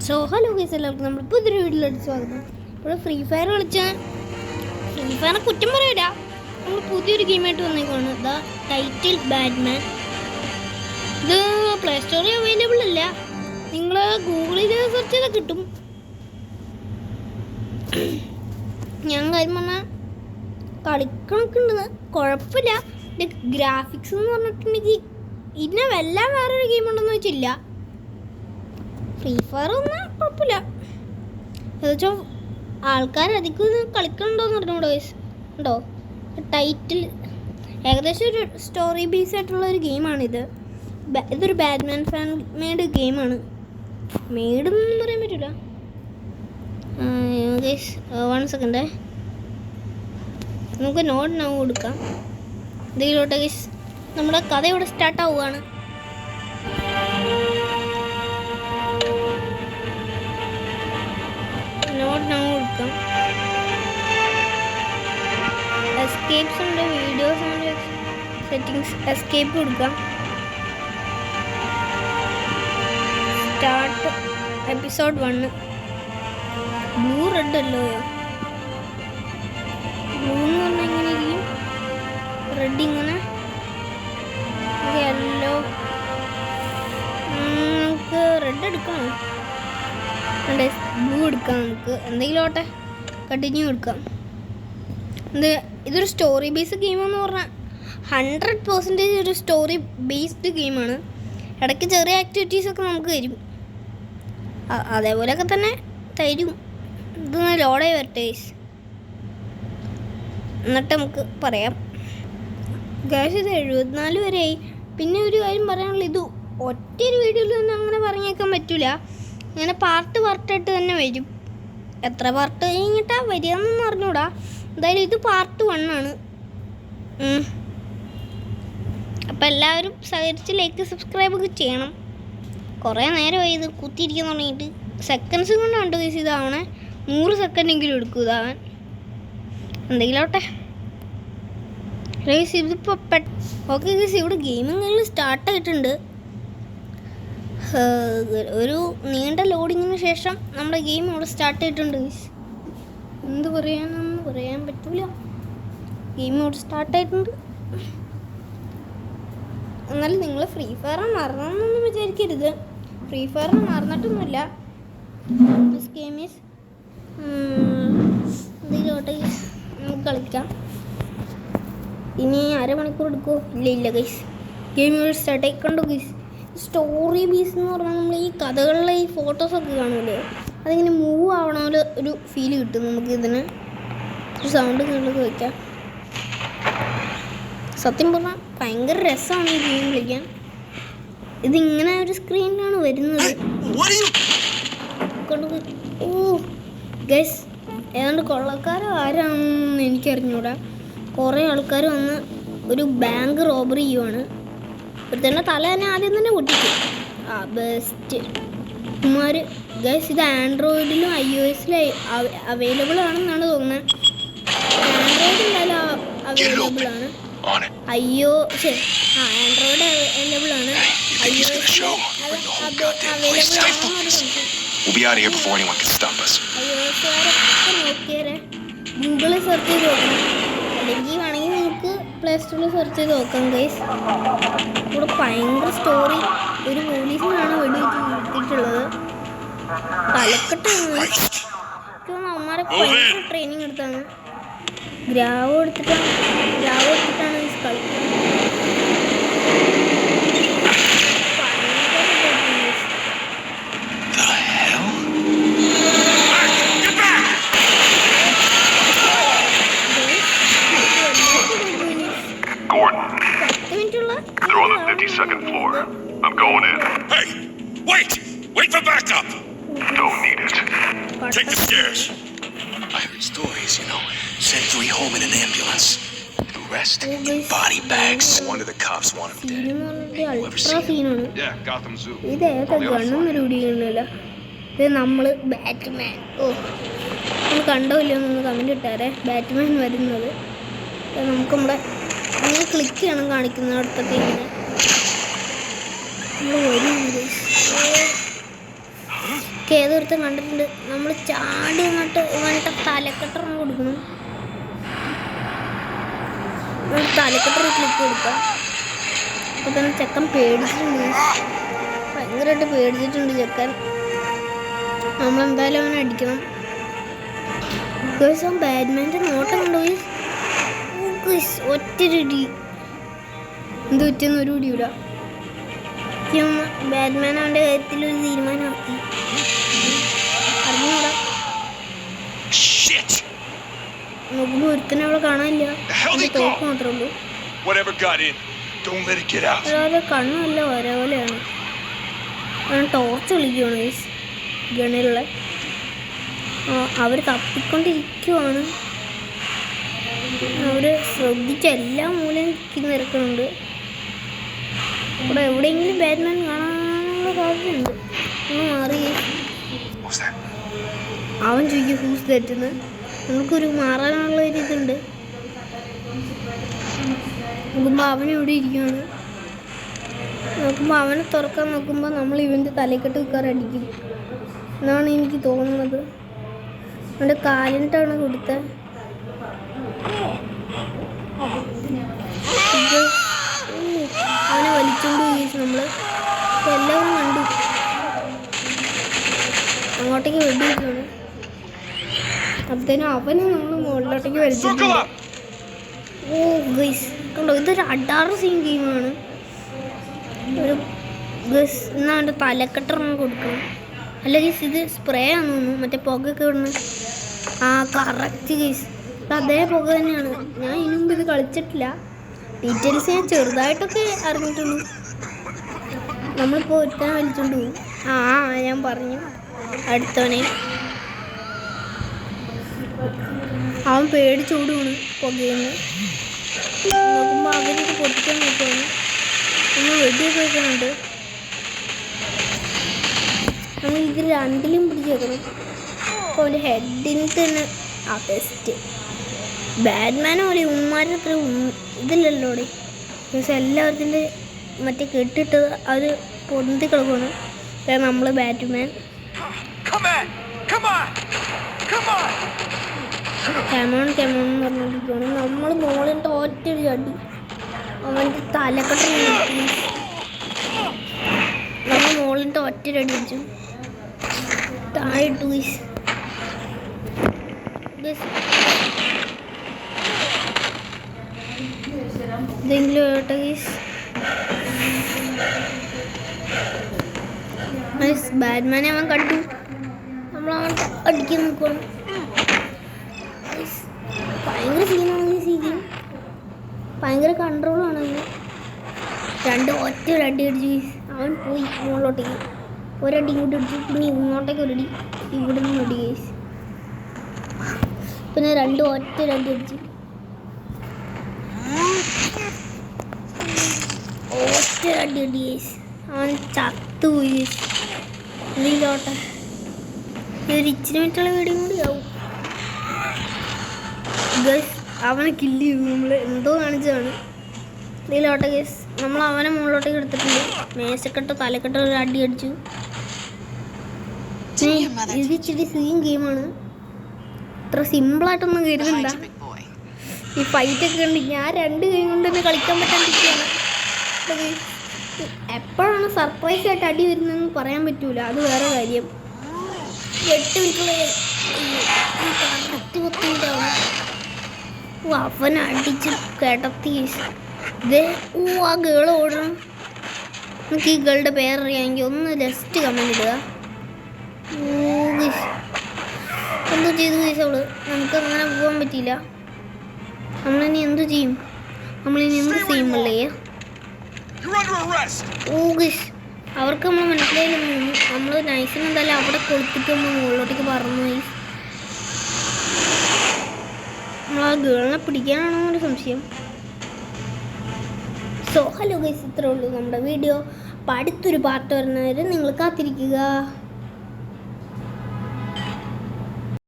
So hello guys, എല്ലാവർക്കും നമ്മൾ പുതിയൊരു വീഡിയോയിലേക്ക് സ്വാഗതം. ഇപ്പോൾ ഫ്രീ ഫയർ കളിച്ചാൽ ഫ്രീ ഫയറിനെ കുറ്റം പറയില്ല. നമ്മൾ പുതിയൊരു ഗെയിമായിട്ട് വന്നേക്കാണ്, ദ ടൈറ്റിൽ ബാറ്റ്മാൻ. ഇത് പ്ലേ സ്റ്റോറിൽ അവൈലബിൾ അല്ല, നിങ്ങൾ ഗൂഗിളിൽ സെർച്ച് ചെയ്താൽ കിട്ടും. ഞാൻ കാര്യം പറഞ്ഞാൽ കളിക്കണമൊക്കെ ഉണ്ടെന്ന് കുഴപ്പമില്ല. ഗ്രാഫിക്സ് എന്ന് പറഞ്ഞിട്ടുണ്ടെങ്കിൽ ഇതിനെ വല്ല വേറൊരു ഗെയിം ഉണ്ടെന്ന് വെച്ചില്ല. ഫ്രീ ഫയർ ഒന്നും കുഴപ്പമില്ല. എന്നുവെച്ചാൽ ആൾക്കാർ അധികം കളിക്കണുണ്ടോയെന്ന് പറഞ്ഞുകൂടെ ഉണ്ടോ? ടൈറ്റിൽ ഏകദേശം ഒരു സ്റ്റോറി ബേസ് ആയിട്ടുള്ള ഒരു ഗെയിമാണിത്. ഇതൊരു ബാറ്റ്മാൻ ഫാൻ മെയ്ഡ് ഗെയിമാണ്. മെയ്ഡെന്നൊന്നും പറയാൻ പറ്റില്ല. 1 സെക്കൻഡ്, നമുക്ക് നോട്ട് നൗ കൊടുക്കാം. ഇതിലോട്ട് ഗൈസ് നമ്മുടെ കഥ ഇവിടെ സ്റ്റാർട്ട് ആവുകയാണ്. നോട്ട് നൗ കൊടുക്കാം. എസ്കേപ്സ് ഉണ്ട്, വീഡിയോസ് ഉണ്ട്, സെറ്റിങ്സ് എസ്കേപ്പ് കൊടുക്കാം. Start episode 1. ബ്ലൂ റെഡ് അല്ലോ, ബ്ലൂ എന്ന് പറഞ്ഞാൽ ഇങ്ങനെ ഇരിക്കും, റെഡ് ഇങ്ങനെ, യെല്ലോ. നമുക്ക് റെഡ് എടുക്കണം, ബ്ലൂ എടുക്കാം. നമുക്ക് എന്തെങ്കിലും ആട്ടെ, കണ്ടിന്യൂ എടുക്കാം. ഇതൊരു സ്റ്റോറി ബേസ്ഡ് ഗെയിമെന്ന് പറഞ്ഞാൽ 100% ഒരു സ്റ്റോറി ബേസ്ഡ് ഗെയിമാണ്. ഇടയ്ക്ക് ചെറിയ ആക്ടിവിറ്റീസൊക്കെ നമുക്ക് തരും, അതേപോലെയൊക്കെ തന്നെ തരും. ഇതൊന്ന് ലോഡായി വരട്ടെ എന്നിട്ട് നമുക്ക് പറയാം. ഗൈസ്, ഇത് 74 വരെയായി. പിന്നെ ഒരു കാര്യം പറയാനുള്ളത്, ഇത് ഒറ്റൊരു വീഡിയോയിലൊന്നും അങ്ങനെ പറഞ്ഞേക്കാൻ പറ്റില്ല. അങ്ങനെ പാർട്ടായിട്ട് തന്നെ വരും. എത്ര പാർട്ട് കഴിഞ്ഞിട്ടാണ് വരികയെന്നൊന്നും അറിഞ്ഞൂടാ. എന്തായാലും ഇത് പാർട്ട് 1 ആണ്. അപ്പം എല്ലാവരും സഹകരിച്ച് ലൈക്ക് സബ്സ്ക്രൈബ് ഒക്കെ ചെയ്യണം. കുറേ നേരമായി ഇത് കുത്തിയിരിക്കാൻ തുടങ്ങിയിട്ട്. സെക്കൻഡ്സ് കൊണ്ടാണ് ഗൈസ് ഇതാവണേ. 100 സെക്കൻഡെങ്കിലും എടുക്കും ഇതാവാൻ. എന്തെങ്കിലും ആവട്ടെ ഗൈസ്. ഇതിപ്പോൾ ഓക്കെ ഗൈസ്, ഇവിടെ ഗെയിമിങ് സ്റ്റാർട്ടായിട്ടുണ്ട്. ഒരു നീണ്ട ലോഡിങ്ങിന് ശേഷം നമ്മുടെ ഗെയിം ഇവിടെ സ്റ്റാർട്ട് ചെയ്തിട്ടുണ്ട് ഗൈസ്. എന്ത് പറയാനൊന്നും പറയാൻ പറ്റില്ല. ഗെയിം ഇവിടെ സ്റ്റാർട്ടായിട്ടുണ്ട്. എന്നാലും നിങ്ങൾ ഫ്രീ ഫയർ മറന്നൊന്നും വിചാരിക്കരുത്. ഫ്രീ ഫയർ മറന്നിട്ടൊന്നുമില്ല. ദിസ് ഗെയിം ഈസ് എന്തെങ്കിലോട്ടെ നമുക്ക് കളിക്കാം. ഇനി അരമണിക്കൂർ എടുക്കുമോ? ഇല്ല ഗൈസ്, ഗെയിം ഇവിടെ സ്റ്റാർട്ടായി. കണ്ടു ഗൈസ്, സ്റ്റോറി ബേസ് എന്ന് പറഞ്ഞാൽ നമ്മൾ ഈ കഥകളിലെ ഈ ഫോട്ടോസൊക്കെ കാണുമല്ലോ, അതിങ്ങനെ മൂവ് ആവണ പോലെ ഒരു ഫീൽ കിട്ടും നമുക്ക്. ഇതിന് ഒരു സൗണ്ട് കേൾക്കൊക്കെ വയ്ക്കാം. സത്യം പറഞ്ഞാൽ ഭയങ്കര രസമാണ് ഈ ഗെയിം കളിക്കാൻ. ഇതിങ്ങനെ ഒരു സ്ക്രീനിലാണ് വരുന്നത്. ഓ ഗൈസ്, ഏതാണ്ട് കൊള്ളക്കാരോ ആരാണെന്ന് എനിക്കറിഞ്ഞൂടാ. കുറേ ആൾക്കാർ വന്ന് ഒരു ബാങ്ക് റോബറി ചെയ്യുവാണ്. ഒരുത്തന്നെ തല തന്നെ ആദ്യം തന്നെ പൊട്ടിക്കും. Best Kumar guys. ഇത് ആൻഡ്രോയിഡിലും iOS-ലും അവൈലബിൾ ആണെന്നാണ് തോന്നുന്നത്. ആൻഡ്രോയിഡ് എന്തായാലും അവൈലബിൾ ആണ്. ആൻഡ്രോയിഡ് അവൈലബിൾ ആണ്. iOS നോക്കിയാലേ ഗൂഗിളിൽ സെർച്ച് ചെയ്ത് നോക്കണം, അല്ലെങ്കിൽ വേണമെങ്കിൽ നിങ്ങൾക്ക് പ്ലേ സ്റ്റോറിൽ സെർച്ച് ചെയ്ത് നോക്കാം ഗൈസ്. ഇവിടെ ഭയങ്കര സ്റ്റോറി. ഒരു പോലീസിനാണ് വെടിവെച്ച് നിർത്തിയിട്ടുള്ളത്. തലക്കെട്ട് അവന്മാരെ ഭയങ്കര ട്രെയിനിങ് എടുത്താണ്. ഗ്രാവ് എടുത്തിട്ടാണ് ഈ കളി. They're on the 52nd floor. I'm going in. Hey! Wait! Wait for backup! Don't need it. Take the stairs. I heard stories, Sent 3 home in an ambulance. The rest in body bags. One of the cops wanted him dead. Yeah, Gotham Zoo. ഇതേതാ ഗണ്ണൊന്നും പിടിക്കണില്ല. ഇത് നമ്മൾ Batman. നമ്മൾ കണ്ടോ ഇല്ലയോ എന്നൊന്ന് comment ഇട്ടാരെ. Batman വരുന്നത് നമുക്ക് നമ്മുടെ ഇങ്ങനെ ക്ലിക്ക് ചെയ്യണം, കാണിക്കുന്നിടത്തൊക്കെ ഇങ്ങനെ നമ്മൾ വരും. ഏതൊരുത്തും കണ്ടിട്ടുണ്ട്. നമ്മൾ ചാടി അങ്ങോട്ട് ഇവൻ്റെ തലക്കെട്ടറിന് കൊടുക്കണം. തലക്കെട്ടർ ക്ലിക്ക് കൊടുക്കാം. അപ്പോൾ തന്നെ ചെക്കൻ പേടിച്ചിട്ടുണ്ട്, ഭയങ്കരമായിട്ട് പേടിച്ചിട്ടുണ്ട് ചെക്കൻ. നമ്മളെന്തായാലും അവനെ അടിക്കണം. ബിക്കോസ് അവൻ ബാറ്റ്മാൻ്റെ നോട്ടം കൊണ്ടുപോയി ഒറ്റൊരുടി എന്ത് പറ്റിയെന്ന് ഒരു പിടിയില്ല. ബാറ്റ്മാൻ അവൻ്റെ കാര്യത്തിലൊരു തീരുമാനമാക്കി. അറിഞ്ഞൂടാ, നോക്കുമ്പോൾ ഒരുത്തനെ അവിടെ കാണാനില്ല, തോക്ക് മാത്രമേ ഉള്ളൂ. അല്ലാതെ കണ്ണല്ല വര പോലെയാണ്. അവൻ ടോർച്ച് വിളിക്കുവാണ് ഗണിലുള്ള. അവർ തപ്പിക്കൊണ്ടിരിക്കുവാണ്. അവർ ശ്രദ്ധിച്ച എല്ലാ മൂലയും നിരക്കുന്നുണ്ട്. ഇവിടെ എവിടെയെങ്കിലും ബാറ്റ്മാൻ കാണാനുള്ള സാധ്യതയുണ്ട്. ഒന്ന് മാറി അവൻ ചോദിക്കും ഹൂസ് തെറ്റുന്നത്. നമുക്കൊരു മാറാനുള്ള ഒരു ഇതുണ്ട്. നോക്കുമ്പോൾ അവനെവിടെ ഇരിക്കുകയാണ്. നോക്കുമ്പോൾ അവനെ തുറക്കാൻ നോക്കുമ്പോൾ നമ്മൾ ഇവൻ്റെ തലക്കെട്ട് വെക്കാറടിക്കും എന്നാണ് എനിക്ക് തോന്നുന്നത്. അവൻ്റെ കാലിട്ടാണ് കൊടുത്തത്. അവനെ വലിച്ചുകൊണ്ട് ചോദിച്ചു നമ്മൾ. എല്ലാവരും കണ്ടു. അങ്ങോട്ടേക്ക് വെടിവെക്കാണ്. അപ്പോഴത്തേനും അവനെ നമ്മൾ മുകളിലോട്ടേക്ക് വലിച്ചിട്ടുണ്ട്. ഓ ഗൈസ് കണ്ടോ, ഇതൊരു അഡാറ് സീൻ ഗെയിമാണ്. ഒരു ഗസ് എന്നാൽ അവൻ്റെ തലക്കെട്ടറിന് കൊടുക്കണം. അല്ല ഗൈസ്, ഇത് സ്പ്രേ ആണെന്ന് തോന്നുന്നു, മറ്റേ പുകയൊക്കെ ഇടുന്നു. ആ കറക്റ്റ് ഗൈസ്, അതേ പുക തന്നെയാണ്. ഞാൻ ഇതിനു മുമ്പ് ഇത് കളിച്ചിട്ടില്ല. ഡീറ്റെയിൽസ് ഞാൻ ചെറുതായിട്ടൊക്കെ അറിഞ്ഞിട്ടുള്ളൂ. നമ്മളിപ്പോൾ ഒരുത്തനെ വലിച്ചുകൊണ്ട് പോകും. ഞാൻ പറഞ്ഞു അടുത്തവനെ. അവൻ പേടിച്ചോടുകയാണ് പുകയെന്ന്. നോക്കുമ്പോൾ അവരൊക്കെ പൊട്ടിക്കാൻ നോക്കുകയാണ്. നമ്മൾ വെടിയൊക്കെ വെക്കുന്നുണ്ട്. നമ്മൾ ഇത് രണ്ടിലും പിടിച്ച് വെക്കണം. അപ്പോൾ അവൻ്റെ ഹെഡിന് തന്നെ ആ ബെസ്റ്റ്. ബാറ്റ്മാനെ പോലെ ഉമ്മാരുടെ അത്ര ഇതില്ലല്ലോ അവിടെ. പക്ഷെ എല്ലാവർത്തിൻ്റെ മറ്റേ കെട്ടിട്ട് അവർ പൊന്തി കിടക്കുകയാണ്. നമ്മൾ ബാറ്റ്മാൻ കെമോൺ കെമോൺ എന്ന് പറഞ്ഞിരിക്കുകയാണ്. നമ്മൾ മോളിൻ്റെ ഒറ്റൊരു ചടി അവൻ്റെ തലക്കെട്ട് നമ്മൾ മോളിൻ്റെ ഒറ്റൊരടി വെച്ചു താഴെ ഇട്ടു. ഇതെങ്കിലും കേട്ടോ ബാറ്റ്മാനെ അവൻ കണ്ടു. നമ്മളവൻ അടിക്കാൻ നോക്കുവാണ്. ഭയങ്കര സീനാണ് ഈ സീൻ. ഭയങ്കര കൺട്രോളാണ് അതിന്. ഒറ്റ ഒരു അടി അടിച്ചു. അവൻ പോയി മുകളിലോട്ടേക്ക് ഒരടി ഇങ്ങോട്ട് അടിച്ചു. പിന്നെ ഇങ്ങോട്ടേക്ക് ഒരടി, ഇവിടെ നിന്ന് അടി കേസ്. പിന്നെ ഒറ്റ ഒരടി അടിച്ചു. ഒറ്റ അടി അടി കേസ്. അവൻ ചത്തുപോയി. ഇതിലോട്ടെ ഒരു ഇച്ചിരി മിനിറ്റുള്ള വീഡിയോ കൂടി ആവും. ഗസ് അവനെ കില്ല് ചെയ്തു. നമ്മൾ എന്തോ കാണിച്ചതാണ്. ഇതിലോട്ടെ ഗസ് നമ്മൾ അവനെ മുകളിലോട്ടേക്ക് എടുത്തിട്ടുണ്ട്. മേശക്കെട്ടോ തലക്കെട്ടോ ഒരു അടി അടിച്ചു. ഇത് ഇച്ചിരി സീൻ ഗെയിമാണ്. ഇത്ര സിമ്പിളായിട്ടൊന്നും കരുതണ്ട. ഈ ഫൈറ്റൊക്കെ കണ്ട് ഞാൻ 2 കൈ കൊണ്ട് തന്നെ കളിക്കാൻ പറ്റാണ്ടിരിക്കുകയാണ്. എപ്പോഴാണ് സർപ്രൈസ് ആയിട്ട് അടി വരുന്നതെന്ന് പറയാൻ പറ്റൂല. അത് വേറെ കാര്യം. 8 മിനിറ്റുള്ള കറക്റ്റ് 10 മിനിറ്റാണ്. അവൻ അടിച്ച് കിടത്തി. ആ ഗേൾ ഓടണം. നമുക്ക് ഈ ഗേളുടെ പേരറിയാമെങ്കിൽ ഒന്ന് ജസ്റ്റ് കമൻറ്റ് ഇടുക. എന്തോ ചെയ്തു ഗൈസ് അവള്. നമുക്ക് അങ്ങനെ പോകാൻ പറ്റിയില്ല. നമ്മളിനി എന്തു ചെയ്യും? നമ്മളിനി എന്ത് ചെയ്യുമല്ലേ? അവർക്ക് നമ്മൾ മനസ്സിലായില്ലെന്ന്. നമ്മൾ നൈസിന് എന്തായാലും അവിടെ കൊളുത്തിട്ട് നമ്മൾ മുകളിലോട്ടേക്ക് പറഞ്ഞു. നമ്മൾ ആ ഗേളിനെ പിടിക്കാനാണോ എന്നൊരു സംശയം. സോ ഹലോ ഗൈസ്, ഇത്രേ ഉള്ളൂ നമ്മുടെ വീഡിയോ. അപ്പോൾ അടുത്തൊരു പാർട്ട് വരുന്നവരെ നിങ്ങൾ കാത്തിരിക്കുക.